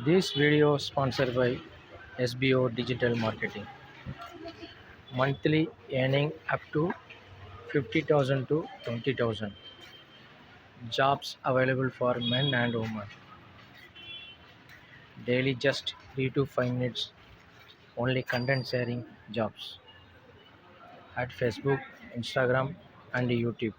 This video sponsored by SBO Digital Marketing. Monthly earning up to 50,000 to 20,000. Jobs available for men and women. Daily just 3 to 5 minutes. Only content sharing jobs at Facebook, Instagram and YouTube.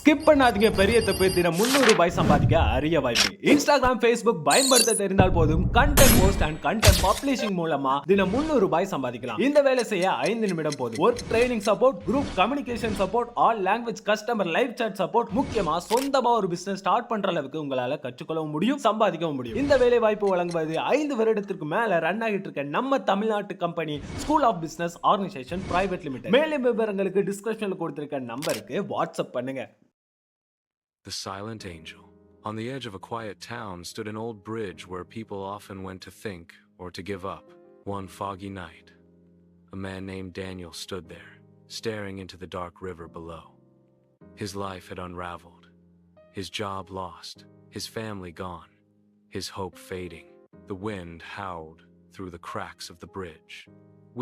Skip பண்ணாதீங்க. பெரிய தப்பு. தினம் 300 ரூபாய் சம்பாதிக்க அரிய வாய்ப்பு. Instagram, Facebook பயன்படுத்த தெரிந்தால் போதும். Content post and content publishing மூலமா தினம் 300 ரூபாய் சம்பாதிக்கலாம். இந்த வேலை செய்ய 5 நிமிடம் போதும். Work training support, group communication support, all language customer live chat support, முக்கியமா சொந்தமா ஒரு பிசினஸ் ஸ்டார்ட் பண்ற அளவுக்கு உங்களால கற்றுக்கொள்ளவும் முடியும், சம்பாதிக்கவும் முடியும். இந்த வேலை வாய்ப்பு வழங்குவது 5 வருடத்திற்கு மேல ரன் ஆகிட்டு இருக்க நம்ம தமிழ்நாட்டு company school of business organisation private limited. மேலும் விவரங்களுக்கு டிஸ்கிரிப்ஷன்ல கொடுத்திருக்க நம்பருக்கு வாட்ஸ்அப் பண்ணுங்க. The Silent Angel. On the edge of a quiet town stood an old bridge where people often went to think or to give up. One foggy night, a man named Daniel stood there, staring into the dark river below. His life had unraveled, his job lost, his family gone, his hope fading. The wind howled through the cracks of the bridge,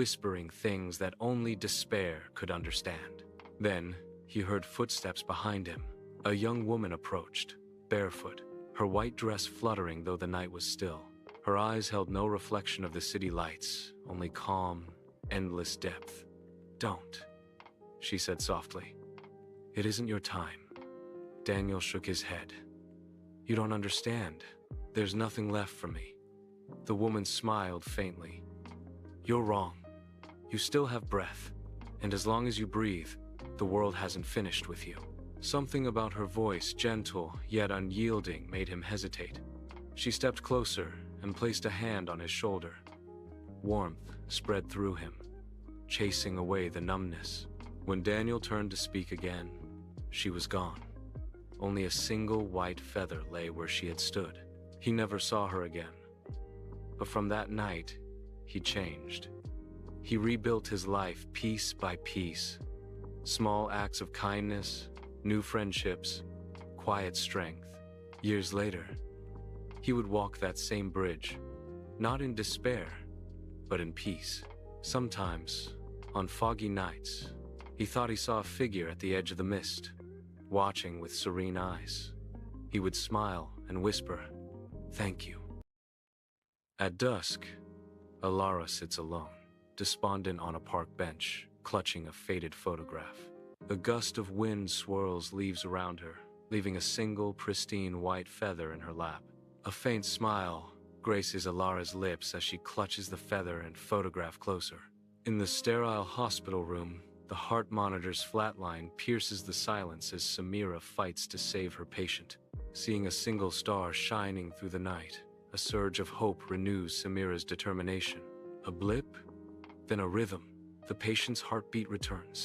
whispering things that only despair could understand. Then he heard footsteps behind him. A young woman approached, barefoot, her white dress fluttering though the night was still. Her eyes held no reflection of the city lights, only calm, endless depth. "Don't," she said softly. "It isn't your time." Daniel shook his head. "You don't understand. There's nothing left for me." The woman smiled faintly. "You're wrong. You still have breath, and as long as you breathe, the world hasn't finished with you." Something about her voice, gentle yet unyielding, made him hesitate. She stepped closer and placed a hand on his shoulder. Warmth spread through him, chasing away the numbness. When Daniel turned to speak again, she was gone. Only a single white feather lay where she had stood. He never saw her again. But from that night, he changed. He rebuilt his life piece by piece. Small acts of kindness, new friendships, quiet strength. Years later, he would walk that same bridge, not in despair, but in peace. Sometimes, on foggy nights, he thought he saw a figure at the edge of the mist, watching with serene eyes. He would smile and whisper, "Thank you." At dusk, Alara sits alone, despondent on a park bench, clutching a faded photograph. A gust of wind swirls leaves around her, leaving a single pristine white feather in her lap. A faint smile graces Alara's lips as she clutches the feather and photograph closer. In the sterile hospital room, the heart monitor's flatline pierces the silence as Samira fights to save her patient. Seeing a single star shining through the night, a surge of hope renews Samira's determination. A blip, then a rhythm. The patient's heartbeat returns,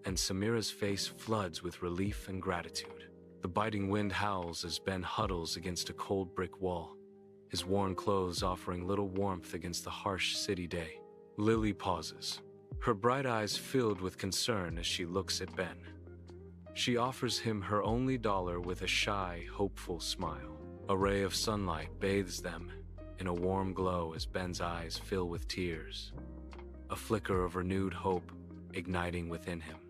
and Samira's face floods with relief and gratitude. The biting wind howls as Ben huddles against a cold brick wall, his worn clothes offering little warmth against the harsh city day. Lily pauses, her bright eyes filled with concern as she looks at Ben. She offers him her only dollar with a shy, hopeful smile. A ray of sunlight bathes them in a warm glow as Ben's eyes fill with tears, a flicker of renewed hope igniting within him.